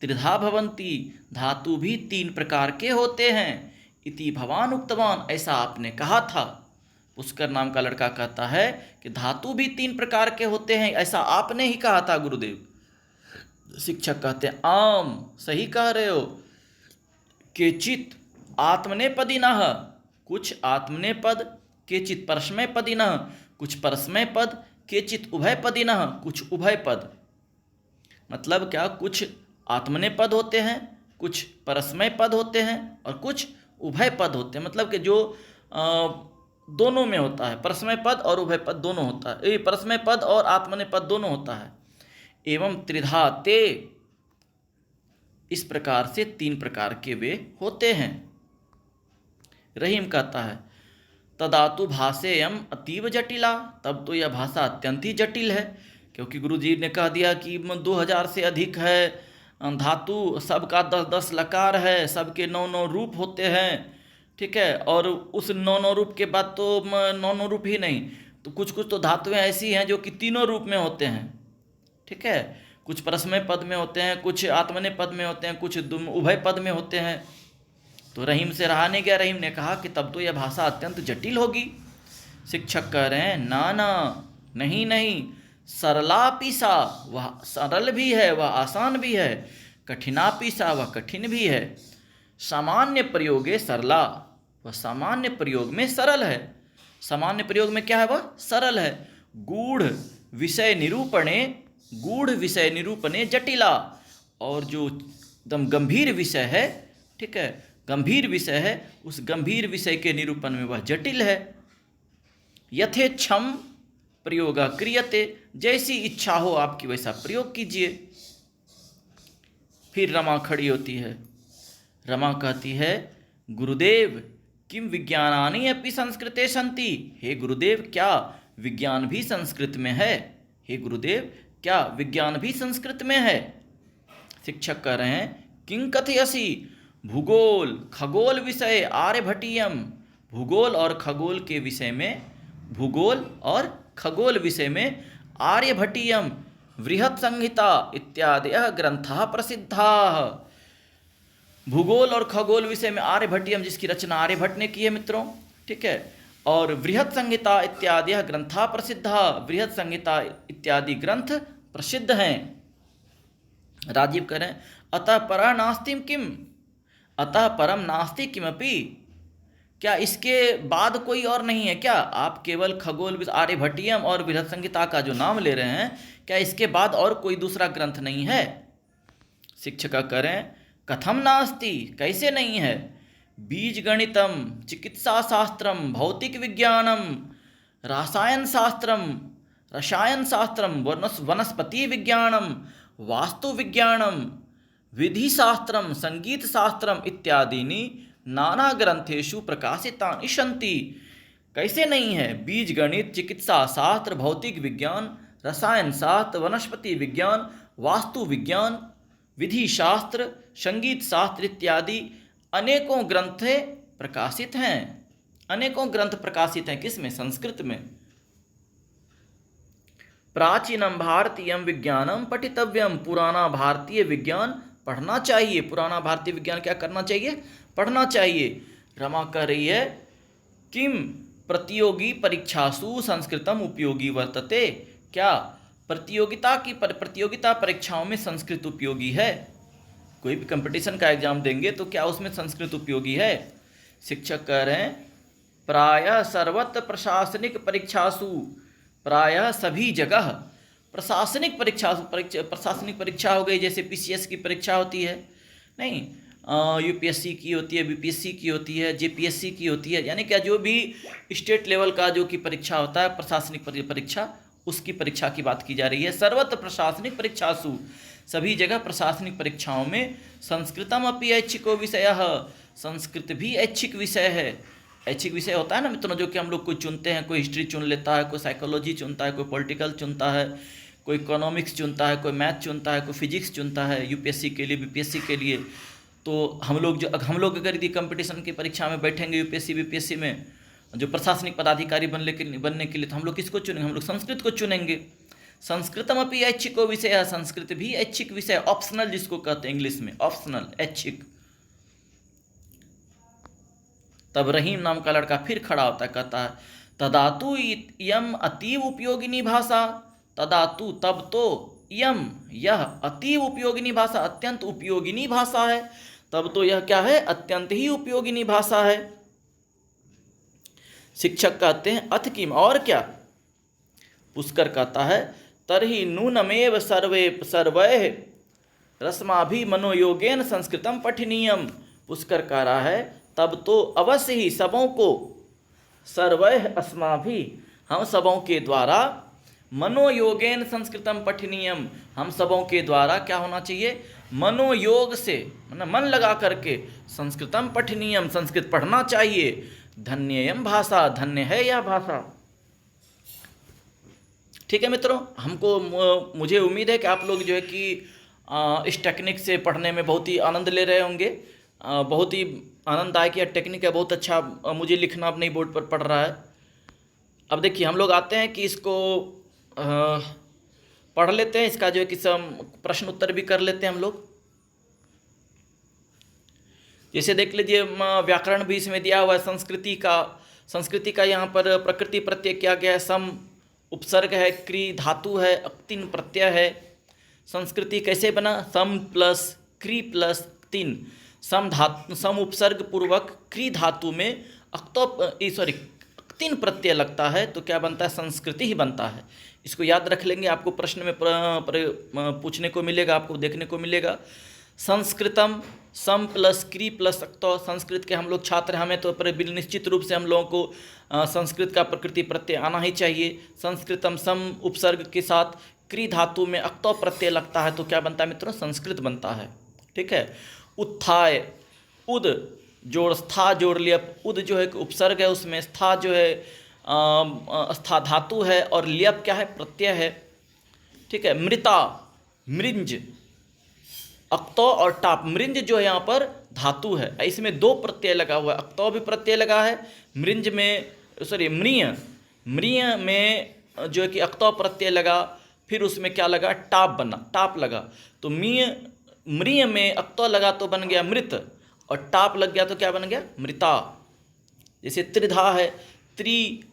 त्रिधा भवन्ति, धातु भी 3 प्रकार के होते हैं। इति भवान् उक्तवान्, ऐसा आपने कहा था। पुष्कर नाम का लड़का कहता है कि धातु भी 3 प्रकार के होते हैं, ऐसा आपने ही कहा था गुरुदेव। शिक्षक कहते हैं आम, सही कह रहे हो। केचित् आत्मनेपदिनः, कुछ आत्मनेपद, केचित् परस्मैपदिनः, कुछ परस्मैपद, केचित् उभयपदिनः, कुछ उभयपद। मतलब क्या, कुछ आत्मनेय पद होते हैं, कुछ परस्मय पद होते हैं, और कुछ उभय पद होते हैं। मतलब कि जो दोनों में होता है, परस्मय पद और उभय पद दोनों होता है, परस्मय पद और आत्मनेय पद दोनों होता है। एवं त्रिधा ते, इस प्रकार से 3 प्रकार के वे होते हैं। रहीम कहता है तदातु भाषेयम अतीव जटिला, तब तो यह भाषा अत्यंत ही जटिल है, क्योंकि गुरुजी ने कह दिया कि 2000 से अधिक है धातु, सबका 10-10 लकार है, सबके 9 रूप होते हैं। ठीक है, और उस 9 रूप के बाद तो 9 रूप ही नहीं, तो कुछ कुछ तो धातुएं ऐसी हैं जो कि 3 रूप में होते हैं। ठीक है, कुछ परस्मय पद में होते हैं, कुछ आत्मनेय पद में होते हैं, कुछ उभय पद में होते हैं। तो रहीम से रहा नहीं गया, रहीम ने कहा कि तब तो यह भाषा अत्यंत जटिल होगी। शिक्षक कह रहे हैं ना ना, नहीं नहीं, सरलापि सा, वह सरल भी है, वह आसान भी है। कठिनापि सा, वह कठिन भी है। सामान्य प्रयोगे सरला, वह सामान्य प्रयोग में सरल है। सामान्य प्रयोग में क्या है? वह सरल है। गूढ़ विषय निरूपणे, गूढ़ विषय निरूपणे जटिला, और जो एकदम गंभीर विषय है, ठीक है, गंभीर विषय है, उस गंभीर विषय के निरूपण में वह जटिल है। यथेच्छम प्रयोग क्रियते, जैसी इच्छा हो आपकी वैसा प्रयोग कीजिए। फिर रमा खड़ी होती है। रमा कहती है, गुरुदेव किम विज्ञानानि अपि संस्कृते सन्ति। हे गुरुदेव, क्या विज्ञान भी संस्कृत में है? हे गुरुदेव, क्या विज्ञान भी संस्कृत में है? शिक्षक कह रहे हैं, किं कथयसि भूगोल खगोल विषय आर्यभटीयम। भूगोल और खगोल के विषय में, भूगोल और खगोल विषय में आर्यभटीयम बृहत् संहिता इत्यादयः ग्रंथाः प्रसिद्धाः। भूगोल और खगोल विषय में आर्यभटीयम, जिसकी रचना आर्यभट्ट ने की है मित्रों, ठीक है, और बृहत् संहिता इत्यादि ग्रंथाः प्रसिद्धाः, बृहत् संहिता इत्यादि ग्रंथ प्रसिद्ध हैं। राजीव कह रहे हैं, अतः परः नास्ति किम, अतः परम नास्ति किमपि, क्या इसके बाद कोई और नहीं है क्या? आप केवल खगोल आर्यभटीयम और बृहत् संहिता का जो नाम ले रहे हैं, क्या इसके बाद और कोई दूसरा ग्रंथ नहीं है? शिक्षक करें, कथम नास्ति, कैसे नहीं है? बीज गणितम, चिकित्सा शास्त्रम, भौतिक विज्ञानम, रसायन शास्त्रम, रसायन शास्त्रम, वनस्पति विज्ञानम, वास्तु विज्ञानम, विधि शास्त्रम, संगीत शास्त्रम इत्यादीनि नाना ग्रंथेषु प्रकाशितानि सन्ति। कैसे नहीं है? बीज गणित, चिकित्सा शास्त्र, भौतिक विज्ञान, रसायन शास्त्र, वनस्पति विज्ञान, वास्तु विज्ञान, विधि शास्त्र, संगीत शास्त्र इत्यादि अनेकों ग्रंथ प्रकाशित हैं। अनेकों ग्रंथ प्रकाशित हैं किसमें? संस्कृत में। प्राचीनम भारतीयम विज्ञानम पठितव्यम, पुराना भारतीय विज्ञान पढ़ना चाहिए। पुराना भारतीय विज्ञान क्या करना चाहिए? पढ़ना चाहिए। रमा कह रही है, किम प्रतियोगी परीक्षासु संस्कृतम उपयोगी वर्तते, क्या प्रतियोगिता परीक्षाओं में संस्कृत उपयोगी है? कोई भी कंपटीशन का एग्जाम देंगे तो क्या उसमें संस्कृत उपयोगी है? शिक्षक कह रहे हैं, प्रायः सर्वत्र प्रशासनिक परीक्षासु, प्रायः सभी जगह प्रशासनिक परीक्षा हो गई, जैसे पीसीएस की परीक्षा होती है, नहीं यूपीएससी की होती है, बीपीएससी की होती है, जेपीएससी की होती है, यानी क्या जो भी स्टेट लेवल का जो की परीक्षा होता है प्रशासनिक परीक्षा, उसकी परीक्षा की बात की जा रही है। सर्वत्र प्रशासनिक परीक्षासु, सभी जगह प्रशासनिक परीक्षाओं में संस्कृतम अपि ऐच्छिको विषयः, संस्कृत भी ऐच्छिक विषय है। ऐच्छिक विषय होता है ना मित्रों, जो कि हम लोग कोई चुनते हैं, कोई हिस्ट्री चुन लेता है, कोई साइकोलॉजी चुनता है, कोई पॉलिटिकल चुनता है, कोई इकोनॉमिक्स चुनता है, कोई मैथ चुनता है, कोई फिजिक्स चुनता है यूपीएससी के लिए, बीपीएससी के लिए। तो हम लोग अगर यदि कंपटीशन की परीक्षा में बैठेंगे यूपीएससी बीपीएससी में, जो प्रशासनिक पदाधिकारी बनने के लिए, तो हम लोग किसको चुनेंगे? हम लोग संस्कृत को चुनेंगे। संस्कृतम अपि ऐच्छिको विषय है, संस्कृत भी ऐच्छिक विषय, ऑप्शनल जिसको कहते हैं इंग्लिश में, ऑप्शनल, ऐच्छिक। तब रहीम नाम का लड़का फिर खड़ा होता है, कहता है, तदातु इयम अतीव उपयोगिनी भाषा, तदातु तब तो, यम यह अतीव उपयोगिनी भाषा, अत्यंत उपयोगिनी भाषा है। तब तो यह क्या है? अत्यंत ही उपयोगिनी भाषा है। शिक्षक कहते हैं, अथ किम, और क्या? पुष्कर कहता है, तरहि नूनमेव सर्वैः रस्माभि मनोयोगेन संस्कृतम पठनीयम। पुष्कर कह रहा है, तब तो अवश्य ही सबों को, सर्वैः अस्माभि, हम सबों के द्वारा, मनोयोगेन संस्कृतम पठनीयम, हम सबों के द्वारा क्या होना चाहिए? मनोयोग से, मन लगा करके, संस्कृतम पठनीयम, संस्कृत पढ़ना चाहिए। धन्ययम भाषा, धन्य है यह भाषा। ठीक है मित्रों, मुझे उम्मीद है कि आप लोग जो है कि इस टेक्निक से पढ़ने में बहुत ही आनंद ले रहे होंगे। बहुत ही आनंददायक यह टेक्निक है, बहुत अच्छा मुझे लिखना अब नहीं बोर्ड पर पढ़ रहा है। अब देखिए हम लोग आते हैं कि इसको पढ़ लेते हैं, इसका जो है कि सब प्रश्न उत्तर भी कर लेते हैं हम लोग। जैसे देख लीजिए, व्याकरण भी इसमें दिया हुआ है। संस्कृति का यहाँ पर प्रकृति प्रत्यय किया गया है, सम उपसर्ग है, क्री धातु है, अक्तिन प्रत्यय है। संस्कृति कैसे बना? सम प्लस क्री प्लस तिन, सम उपसर्ग पूर्वक क्री धातु में अक्तिन प्रत्यय लगता है तो क्या बनता है? संस्कृति ही बनता है। इसको याद रख लेंगे, आपको प्रश्न में पूछने को मिलेगा, आपको देखने को मिलेगा। संस्कृतम सम प्लस क्री प्लस अक्तो, संस्कृत के हम लोग छात्र हैं, हमें तो निश्चित रूप से हम लोगों को संस्कृत का प्रकृति प्रत्यय आना ही चाहिए। संस्कृतम सम उपसर्ग के साथ क्री धातु में अक्तो प्रत्यय लगता है तो क्या बनता है मित्रों? संस्कृत बनता है। ठीक है। उत्थाय, उद जोड़ स्था जोड़ लिया, उद जो है उपसर्ग है, उसमें स्था जो है स्था धातु है और लियप क्या है? प्रत्यय है। ठीक है। मृता, मृंज, अक्तो और टाप, मृंज जो है यहाँ पर धातु है, इसमें दो प्रत्यय लगा हुआ है, अक्तो भी प्रत्यय लगा है, मृंज में मृय में जो है कि अक्तो प्रत्यय लगा, फिर उसमें क्या लगा? टाप बना, टाप लगा। तो मृय में अक्तो लगा तो बन गया मृत, और टाप लग गया तो क्या बन गया? मृता। जैसे त्रिधा है, त्रि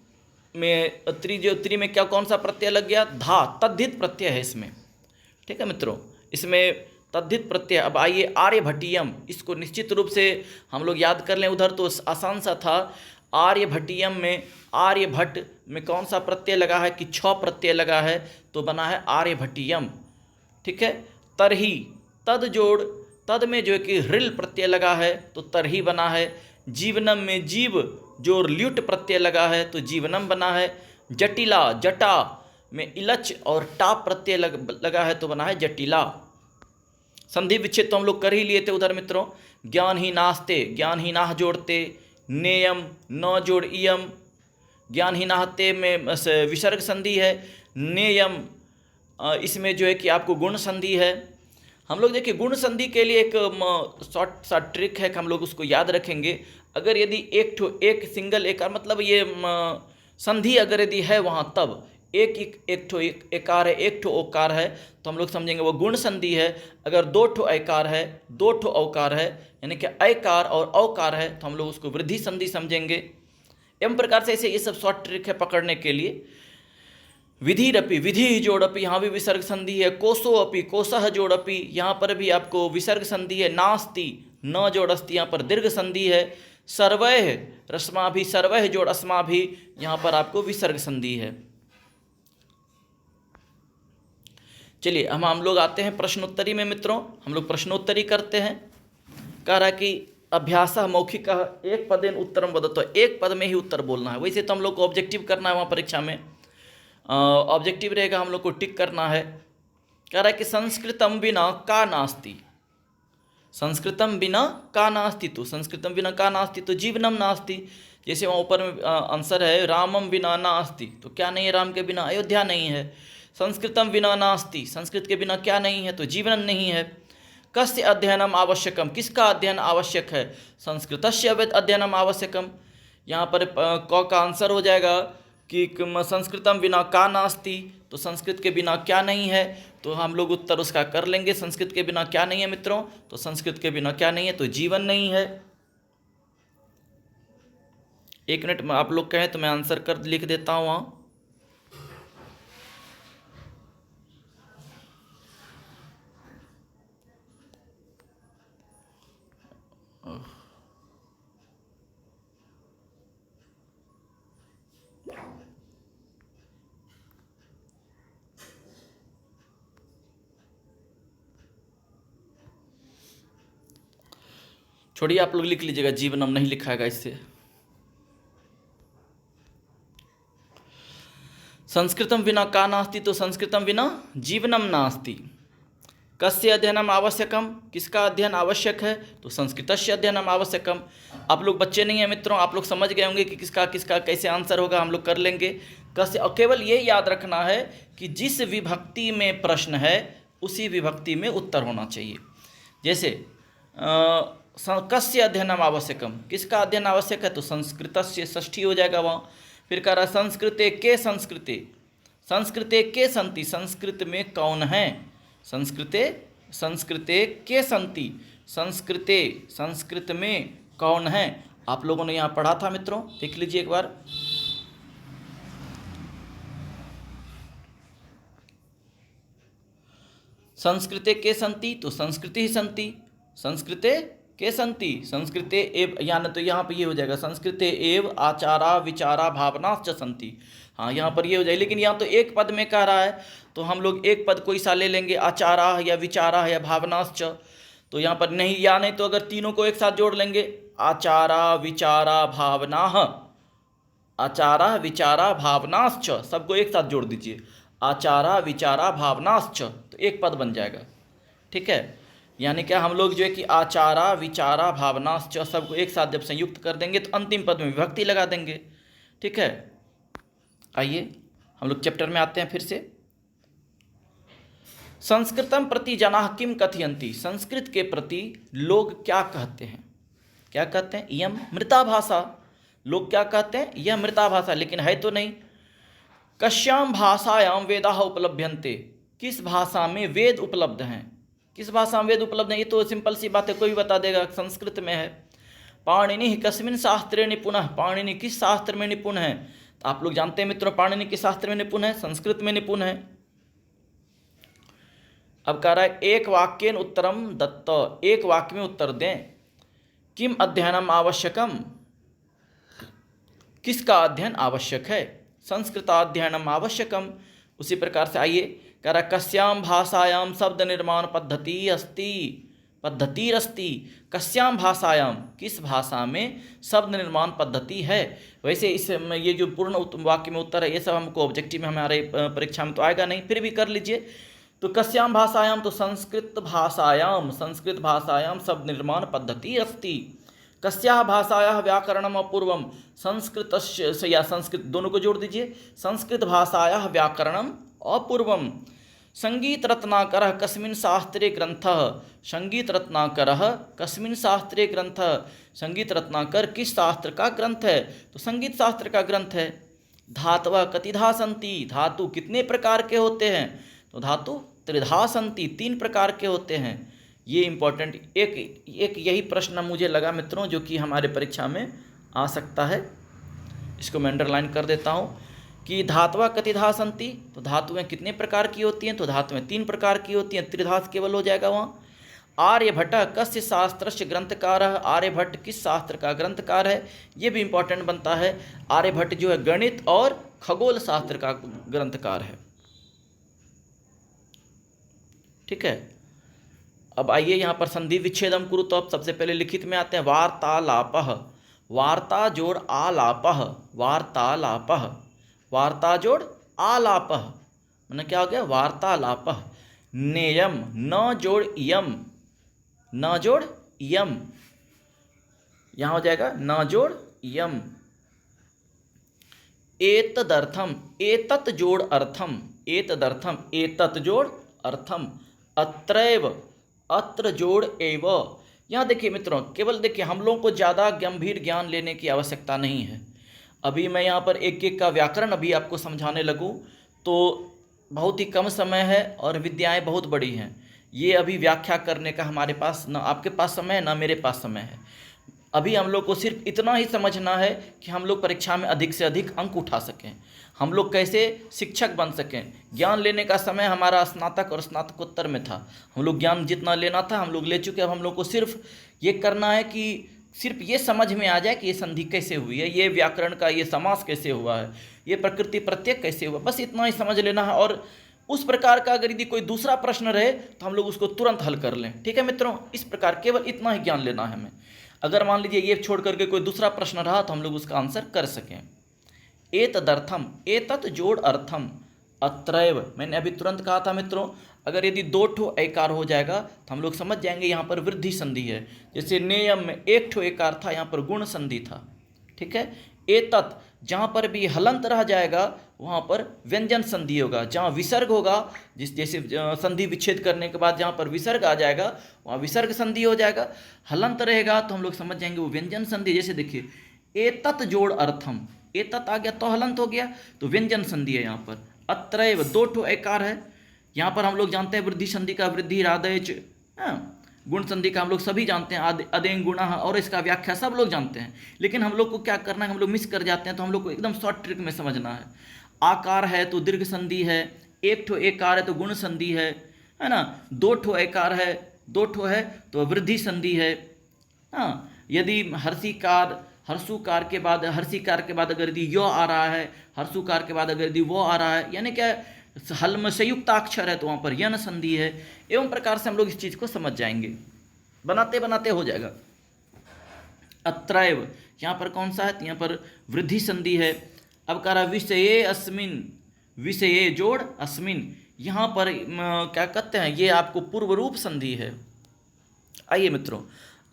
में क्या कौन सा प्रत्यय लग गया? धा, तद्धित प्रत्यय है इसमें। ठीक है मित्रों, इसमें तद्धित प्रत्यय। अब आइए आर्यभट्टियम, इसको निश्चित रूप से हम लोग याद कर लें, उधर तो आसान सा था। आर्यभट्टियम में आर्यभट्ट में कौन सा प्रत्यय लगा है? कि छ प्रत्यय लगा है तो बना है आर्यभट्टियम। ठीक है। तरही, तद जोड़, तद में जो है कि हृल प्रत्यय लगा है तो तरही बना है। जीवनम में जीव जोड़ ल्युट प्रत्यय लगा है तो जीवनम बना है। जटिला, जटा में इलच और टाप प्रत्यय लगा है तो बना है जटिला। संधि विच्छेद तो हम लोग कर ही लिए थे उधर मित्रों। ज्ञान ही नास्ते, ज्ञान ही नाह जोड़ते, नेयम न जोड़ इयम, ज्ञान ही नाहते में विसर्ग संधि है। नेयम इसमें जो है कि आपको गुण संधि है। हम लोग देखिए गुण संधि के लिए एक शॉर्ट सा ट्रिक है कि हम लोग उसको याद रखेंगे। अगर यदि एक सिंगल एक मतलब ये संधि अगर यदि है वहाँ, तब एक ठो एकार है, एक ठो ओकार है तो हम लोग समझेंगे वो गुण संधि है। अगर दो ठो एकार है, दो ठो औकार है, यानी कि ऐकार और औकार है तो हम लोग उसको वृद्धि संधि समझेंगे। एवं प्रकार से ऐसे ये सब शॉर्ट ट्रिक है पकड़ने के लिए। विधिरपि, विधि जोड़पि, यहाँ भी विसर्ग संधि है। कोसो अपि, कोसह जोड़पि, यहाँ पर भी आपको विसर्ग संधि है। नास्ति, न जोड़ अस्ति, यहाँ पर दीर्घ संधि है। सर्वैः, रस्मा भी, सर्वैः जोड़ अस्मा भी, यहाँ पर आपको विसर्ग संधि है। चलिए हम लोग आते हैं प्रश्नोत्तरी में मित्रों। हम लोग प्रश्नोत्तरी करते हैं। कह रहा है कि अभ्यास मौखिक एक पदेन उत्तरम वदतो, एक पद में ही उत्तर बोलना है। वैसे तो हम लोग को ऑब्जेक्टिव करना है, वहाँ परीक्षा में ऑब्जेक्टिव रहेगा, हम लोग को टिक करना है। कह रहा है कि संस्कृतम बिना का नास्ति, संस्कृतम बिना का नास्ति, तो संस्कृतम बिना का नास्ति तो जीवनम नास्ति। जैसे वहाँ ऊपर में आंसर है रामम बिना नास्ति, तो क्या नहीं है? राम के बिना अयोध्या नहीं है। संस्कृतम बिना नास्ति, संस्कृत के बिना क्या नहीं है? तो जीवन नहीं है। कस्य अध्ययनम आवश्यकम, किसका अध्ययन आवश्यक है? संस्कृतस्य अध्ययनम आवश्यकम। यहाँ पर क का आंसर हो जाएगा कि संस्कृतम बिना का नास्ति, तो संस्कृत के बिना क्या नहीं है? तो हम लोग उत्तर उसका कर लेंगे। संस्कृत के बिना क्या नहीं है मित्रों? तो संस्कृत के बिना क्या नहीं है? तो जीवन नहीं है। एक मिनट में आप लोग कहें तो मैं आंसर कर लिख देता हूँ वहाँ। छोड़िए, आप लोग लिख लीजिएगा, जीवनम नहीं लिखाएगा इससे। संस्कृतम बिना का नास्ति, तो संस्कृतम बिना जीवनम नास्ति। कस्य अध्ययनम आवश्यकम, किसका अध्ययन आवश्यक है? तो संस्कृतस्य अध्ययनम आवश्यकम। आप लोग बच्चे नहीं हैं मित्रों, आप लोग समझ गए होंगे कि किसका किसका कैसे आंसर होगा, हम लोग कर लेंगे। कस्य, और केवल ये याद रखना है कि जिस विभक्ति में प्रश्न है उसी विभक्ति में उत्तर होना चाहिए। जैसे कस्य अध्ययनम आवश्यकम, किसका अध्ययन आवश्यक है? तो संस्कृतस्य, षष्ठी हो जाएगा वहाँ। फिर कह रहा संस्कृते के संस्कृते, संस्कृते के संति, संस्कृत में कौन है? संस्कृते के संति, संस्कृते, संस्कृत में कौन है? आप लोगों ने यहाँ पढ़ा था मित्रों, देख लीजिए एक बार। संस्कृते के संति, तो संस्कृति ही संति, संस्कृते के संति, संस्कृते एव, यानी तो यहाँ पर ये हो जाएगा संस्कृते एव आचारा विचारा भावनाश्च संति। हाँ, यहाँ पर ये हो जाएगा, लेकिन यहाँ तो एक पद में कह रहा है, तो हम लोग एक पद कोई सा ले लेंगे, आचारा या विचारा या भावनाश्च। तो यहाँ पर नहीं, या नहीं तो अगर तीनों को एक साथ जोड़ लेंगे, आचारा विचारा भावना, आचारा विचारा भावनाश्च, सबको एक साथ जोड़ दीजिए, आचारा विचारा भावनाश्च, तो एक पद बन जाएगा। ठीक है, यानी क्या हम लोग जो है कि आचारा विचारा भावनाश्च सबको एक साथ जब संयुक्त कर देंगे तो अंतिम पद में विभक्ति लगा देंगे। ठीक है, आइए हम लोग चैप्टर में आते हैं फिर से। संस्कृतम प्रति जनाः किम कथयन्ति, संस्कृत के प्रति लोग क्या कहते हैं, क्या कहते हैं, इयं मृता भाषा, लोग क्या कहते हैं, यह मृता भाषा, लेकिन है तो नहीं। कस्याम भाषायां वेदाः उपलभ्यन्ते, किस भाषा में वेद उपलब्ध हैं, किस भाषा में वेद उपलब्ध हैं, ये तो सिंपल सी बात है, कोई भी बता देगा, संस्कृत में है। पाणिनि कस्मिन् शास्त्रे निपुणः, पाणिनि किस शास्त्र में निपुण है, तो आप लोग जानते हैं मित्रों पाणिनि किस शास्त्र में निपुण है, संस्कृत में निपुण है। अब कह रहा है एक वाक्येन उत्तरम दत्त, एक वाक्य में उत्तर दें, किम अध्ययनम आवश्यकम, किसका अध्ययन आवश्यक है, संस्कृताध्ययनम आवश्यकम। उसी प्रकार से आइए, कह रहा कस्याम भाषायाम शब्द निर्माण पद्धति अस्ति, पद्धतिरस्ति, कस्याम भाषायाम, किस भाषा में शब्द निर्माण पद्धति है। वैसे इस ये जो पूर्ण वाक्य में उत्तर है, ये सब हमको ऑब्जेक्टिव में हमारे परीक्षा में तो आएगा नहीं, फिर भी कर लीजिए। तो कस्याम भाषायाम, तो संस्कृत भाषायाम, संस्कृत भाषायाम शब्द निर्माण पद्धति अस्ति। कस्याः भाषायाः व्याकरणम अपूर्वम, संस्कृत या संस्कृत दोनों को जोड़ दीजिए, संस्कृत भाषायाः व्याकरणम अपूर्वम। संगीत रत्नाकरः कस्मिन् शास्त्रे ग्रंथः, संगीत रत्नाकरः कस्मिन् शास्त्रे ग्रंथः, संगीत रत्नाकर किस शास्त्र का ग्रंथ है, तो संगीत शास्त्र का ग्रंथ है। धातवः कतिधा सन्ति, धातु कितने प्रकार के होते हैं, तो धातु त्रिधा सन्ति, 3 प्रकार के होते हैं। ये इंपॉर्टेंट एक यही प्रश्न मुझे लगा मित्रों जो कि हमारे परीक्षा में आ सकता है, इसको मैं अंडरलाइन कर देता हूँ कि धातुआ कतिधा सन्ति, तो धातुएं कितने प्रकार की होती हैं, तो धातुएं 3 प्रकार की होती हैं, त्रिधा केवल हो जाएगा वहाँ। आर्यभट्ट कस्य शास्त्रस्य ग्रंथकार, आर्यभट्ट किस शास्त्र का ग्रंथकार है, ये भी इंपॉर्टेंट बनता है। आर्यभट्ट जो है गणित और खगोल शास्त्र का ग्रंथकार है। ठीक है, अब आइए यहाँ पर संधि विच्छेदम कुरु, तो अब सबसे पहले लिखित में आते हैं। वार्तालापः, वार्ता जोड़ आलापः, वार्तालापः, वार्ता जोड़ आलापः, मैंने क्या हो गया, वार्तालापः। नेयम, न जोड़ इयम, न जोड़ इयम, यहाँ हो जाएगा न जोड़ इयम। एतदर्थम, एतत् जोड़ अर्थम, एतदर्थम, एतत् जोड़ अर्थम। अत्रैव, अत्र जोड़ एव। यहाँ देखिए मित्रों, केवल देखिए हम लोगों को ज़्यादा गंभीर ज्ञान लेने की आवश्यकता नहीं है। अभी मैं यहाँ पर एक एक का व्याकरण अभी आपको समझाने लगूँ तो बहुत ही कम समय है और विद्याएं बहुत बड़ी हैं। ये अभी व्याख्या करने का हमारे पास ना आपके पास समय है ना मेरे पास समय है। अभी हम लोग को सिर्फ इतना ही समझना है कि हम लोग परीक्षा में अधिक से अधिक अंक उठा सकें, हम लोग कैसे शिक्षक बन सकें। ज्ञान लेने का समय हमारा स्नातक और स्नातकोत्तर में था, हम लोग ज्ञान जितना लेना था हम लोग ले चुके। अब हम लोग को सिर्फ ये करना है कि सिर्फ ये समझ में आ जाए कि ये संधि कैसे हुई है, ये व्याकरण का ये समास कैसे हुआ है, ये प्रकृति प्रत्यय कैसे हुआ, बस इतना ही समझ लेना है। और उस प्रकार का अगर यदि कोई दूसरा प्रश्न रहे तो हम लोग उसको तुरंत हल कर लें। ठीक है मित्रों, इस प्रकार केवल इतना ही ज्ञान लेना है हमें। अगर मान लीजिए ये छोड़ करके कोई दूसरा प्रश्न रहा तो हम लोग उसका आंसर कर सकें। एतदर्थम, एतत् जोड़ अर्थम। अत्रैव, मैंने अभी तुरंत कहा था मित्रों, अगर यदि 2 ठो एकार हो जाएगा तो हम लोग समझ जाएंगे यहाँ पर वृद्धि संधि है। जैसे नेयम में 1 ठो एकार था, यहाँ पर गुण संधि था। ठीक है, एतत् जहाँ पर भी हलंत रह जाएगा वहाँ पर व्यंजन संधि होगा। जहाँ विसर्ग होगा, जैसे संधि विच्छेद करने के बाद जहाँ पर विसर्ग आ जाएगा वहाँ विसर्ग संधि हो जाएगा। हलंत रहेगा तो हम लोग समझ जाएंगे वो व्यंजन संधि। जैसे देखिए एतत् जोड़ अर्थम, एतत् आ गया तो हलंत हो गया तो व्यंजन संधि है यहाँ पर। अत्रैव 2 ठो एकार है, यहाँ पर हम लोग जानते हैं वृद्धि संधि का वृद्धि राधेच, गुण संधि का हम लोग सभी जानते हैं अदेंग गुणा, और इसका व्याख्या सब लोग जानते हैं। लेकिन हम लोग को क्या करना है, हम लोग मिस कर जाते हैं, तो हम लोग को एकदम शॉर्ट ट्रिक में समझना है। आकार है तो दीर्घ संधि है, 1 ठो एकार है तो गुण संधि है, है ना। दो ठो एकार है, दो ठो है तो वृद्धि संधि है। हाँ, यदि हर्षिकार, हर्षुकार के बाद, हर्षिकार के बाद अगर यदि यो आ रहा है, हर्षुकार के बाद अगर यदि वो आ रहा है, यानी क्या, हल में संयुक्त अक्षर है तो वहाँ पर यन संधि है। एवं प्रकार से हम लोग इस चीज़ को समझ जाएंगे, बनाते बनाते हो जाएगा। अत्रैव यहाँ पर कौन सा है, तो यहाँ पर वृद्धि संधि है। अब कह रहा विषये अस्मिन, विषये जोड़ अस्मिन, यहाँ पर क्या कहते हैं, ये आपको पूर्व रूप संधि है। आइए मित्रों,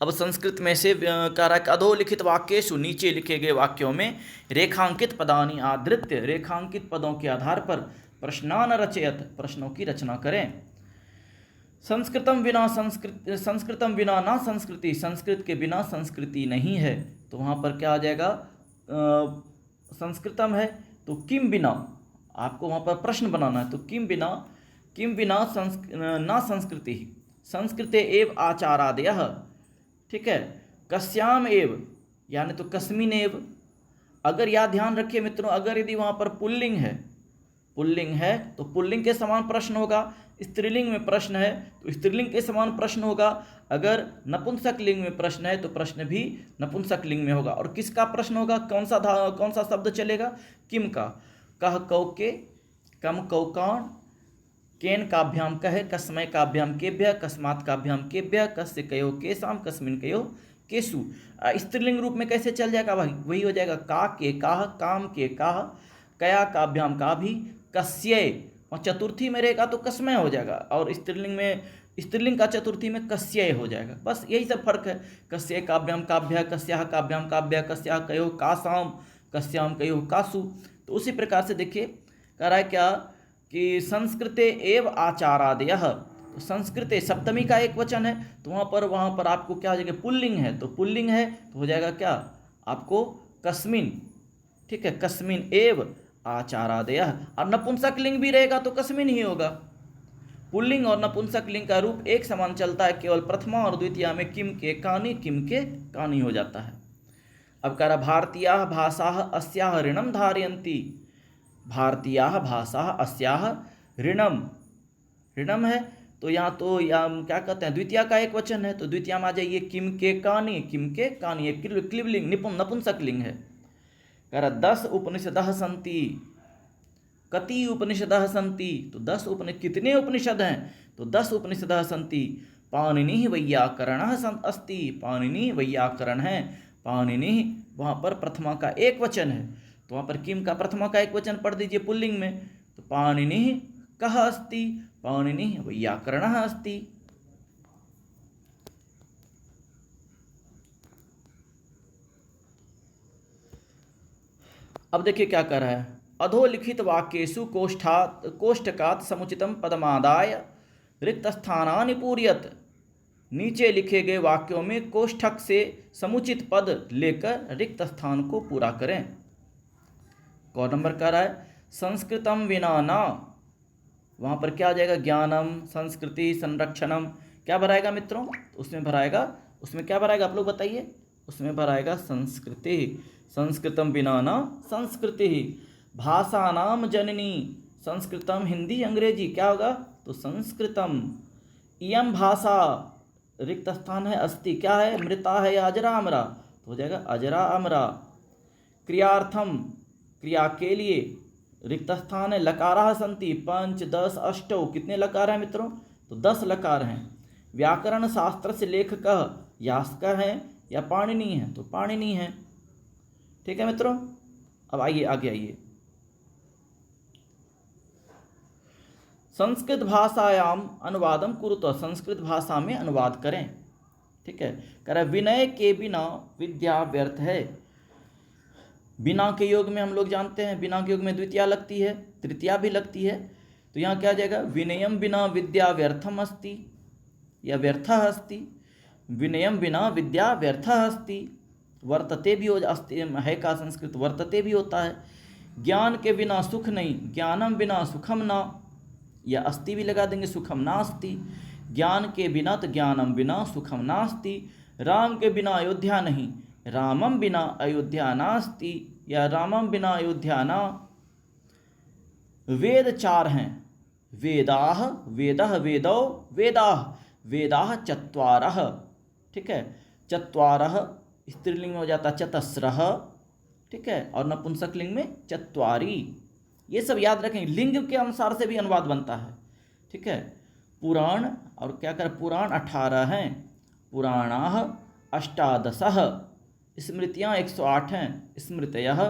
अब संस्कृत में से कह रहा है अधोलिखित वाक्येषु, नीचे लिखे गए वाक्यों में रेखांकित पदानि आधृत्य, रेखांकित पदों के आधार पर प्रश्नान रचयत, प्रश्नों की रचना करें। संस्कृतम बिना संस्कृत, संस्कृतम बिना ना संस्कृति, संस्कृत के बिना संस्कृति नहीं है। तो वहाँ पर क्या आ जाएगा, संस्कृतम है तो किम बिना, आपको वहाँ पर प्रश्न बनाना है, तो किम बिना, किम बिना ना संस्कृति, संस्कृते एव आचारादयः, ठीक है, कस्याम एव, यानी तो कस्मिन एव। अगर यह ध्यान रखिए मित्रों, अगर यदि वहाँ पर पुल्लिंग है, पुल्लिंग है तो पुल्लिंग के समान प्रश्न होगा, स्त्रीलिंग में प्रश्न है तो स्त्रीलिंग के समान प्रश्न होगा, अगर नपुंसक लिंग में प्रश्न है तो प्रश्न भी नपुंसक लिंग में होगा। और किसका प्रश्न होगा, कौन सा शब्द चलेगा, किम का, कह कौ के, कम कौ कौन, केन काभ्याम कहे, कस्मय काभ्याम केभ्य, कस्मात् काभ्याम केभ्य, कस्य कयो केसाम, कस्मिन कयो केसु। स्त्रीलिंग रूप में कैसे चल जाएगा भाई, वही हो जाएगा का के काह, काम के काह, कया काभ्याम का भी, कस्ये, और चतुर्थी में रहेगा तो कस्मय हो जाएगा, और स्त्रीलिंग में, स्त्रीलिंग का चतुर्थी में कस्ये हो जाएगा। बस यही सब फर्क है, कस्ये काभ्याम काभ्य, कस्याह काभ्याम काभ्य, कस्याह कयो कासाम, कस्याम कयो कासु। तो उसी प्रकार से देखिए कह रहा है क्या कि संस्कृते एव आचारादयः, तो संस्कृते सप्तमी का एक वचन है तो वहाँ पर आपको क्या हो जाएगा, पुल्लिंग है तो पुल्लिंग है तो हो जाएगा क्या आपको कस्मिन, ठीक है, कस्मिन एव आचारादयः। और नपुंसक लिंग भी रहेगा तो कस्मिन ही होगा। पुल्लिंग और नपुंसक लिंग का रूप एक समान चलता है, केवल प्रथमा और द्वितीया में किम के कानी, किम के कानी हो जाता है। अब कह रहा भारतीयाः भाषाः अस्याः ऋणम धारयन्ति, भारतीयाः भाषाः अस्याः ऋणम, ऋणम है तो यहाँ तो या क्या कहते हैं, द्वितीया का एक वचन है तो द्वितीया में आ जाइए किम के कानी, किम के कानी, एक क्लिबलिंग नपुंसक लिंग है। कह रहा 10 उपनिषदः सन्ति, कति उपनिषदः सन्ति, तो 10 कितने उपनिषद हैं, तो 10 उपनिषदः सन्ति। पाणिनि वैयाकरणः अस्ति, पाणिनि व्याकरण है, पाणिनि वहाँ पर प्रथमा का एक वचन है तो वहाँ पर किम का प्रथमा का एक वचन पढ़ दीजिए पुल्लिंग में, तो पाणिनि कः अस्ति, पाणिनि वैयाकरणः अस्ति। अब देखिए क्या कर रहा है, अधोलिखित वाक्येषु कोष्ठकात् समुचितं पदमादाय रिक्त स्थानानि पूरयत, नीचे लिखे गए वाक्यों में कोष्ठक से समुचित पद लेकर रिक्त स्थान को पूरा करें। कौन नंबर कर रहा है, संस्कृतम विना ना, वहाँ पर क्या आ जाएगा, ज्ञानम, संस्कृति, संरक्षणम, क्या भराएगा मित्रों, उसमें भराएगा, उसमें क्या भराएगा आप लोग बताइए, उसमें भराएगा संस्कृति, संस्कृतम बिना ना संस्कृति। भाषा नाम जननी, संस्कृतम हिंदी अंग्रेजी, क्या होगा, तो संस्कृतम। इयम भाषा, रिक्त स्थान है अस्ति, क्या है, मृता है या अजरा अमरा, तो हो जाएगा अजरा अमरा। क्रियार्थम, क्रिया के लिए, रिक्त स्थान है लकाराः सन्ति, 5, 10, 8, कितने लकार हैं मित्रों, तो 10 लकार हैं। व्याकरण शास्त्र से लेखकः यास्क है या पाणिनि है, तो पाणिनि है, ठीक है मित्रों। अब आइए आगे आइए, संस्कृत भाषायाम अनुवादम कुरुत, संस्कृत भाषा में अनुवाद करें, ठीक है। कह रहा विनय के बिना विद्या व्यर्थ है, बिना के योग में हम लोग जानते हैं, बिना के योग में द्वितीया लगती है, तृतीया भी लगती है, तो यहाँ क्या आ जाएगा, विनयम बिना विद्या व्यर्थम अस्ति या व्यर्थः अस्ति, विनयम बिना विद्या व्यर्थः अस्ति। वर्तते भी हो अस्ति है का संस्कृत वर्तते भी होता है। ज्ञान के बिना सुख नहीं, ज्ञानम बिना सुखम ना, या अस्ति भी लगा देंगे, सुखम नास्ति। ज्ञान के बिना तो ज्ञानम बिना सुखम नास्ति। राम के बिना अयोध्या नहीं, रामम बिना अयोध्या नास्ति, या रामम बिना अयोध्या ना। वेद 4 हैं, वेदाः, वेदः, वेदौ, वेदाः, वेदाः चत्वारः। ठीक है, चत्वारः स्त्रीलिंग में हो जाता है चतस्रः। ठीक है, और नपुंसकलिंग में चत्वारी। ये सब याद रखें, लिंग के अनुसार से भी अनुवाद बनता है। ठीक है, पुराण, और क्या करें, पुराण 18 हैं, पुराणाः अष्टादशः, स्मृतियाँ 108 हैं, स्मृतयः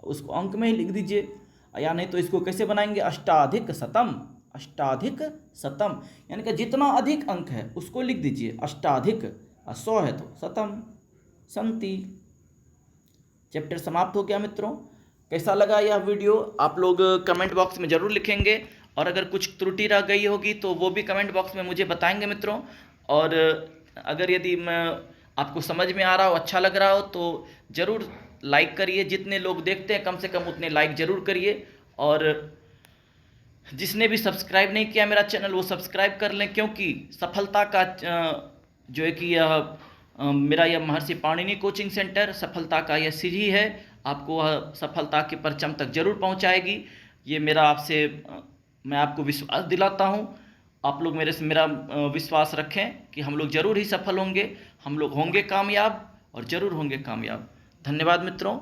उसको अंक में ही लिख दीजिए, या नहीं तो इसको कैसे बनाएंगे, अष्टाधिक शतम, अष्टाधिक शतम, यानी कि जितना अधिक अंक है उसको लिख दीजिए, अष्टाधिक, 100 है तो शतम संति। चैप्टर समाप्त हो गया मित्रों। कैसा लगा यह वीडियो आप लोग कमेंट बॉक्स में ज़रूर लिखेंगे, और अगर कुछ त्रुटि रह गई होगी तो वो भी कमेंट बॉक्स में मुझे बताएंगे मित्रों। और अगर यदि मैं आपको समझ में आ रहा हो, अच्छा लग रहा हो, तो ज़रूर लाइक करिए। जितने लोग देखते हैं कम से कम उतने लाइक ज़रूर करिए, और जिसने भी सब्सक्राइब नहीं किया मेरा चैनल वो सब्सक्राइब कर लें, क्योंकि सफलता का जो है कि यह मेरा यह महर्षि पाणिनि कोचिंग सेंटर सफलता का यह सीढ़ी है, आपको वह सफलता के परचम तक जरूर पहुंचाएगी। ये मेरा आपसे मैं आपको विश्वास दिलाता हूं। आप लोग मेरा विश्वास रखें कि हम लोग ज़रूर ही सफल होंगे, हम लोग होंगे कामयाब, और ज़रूर होंगे कामयाब। धन्यवाद मित्रों।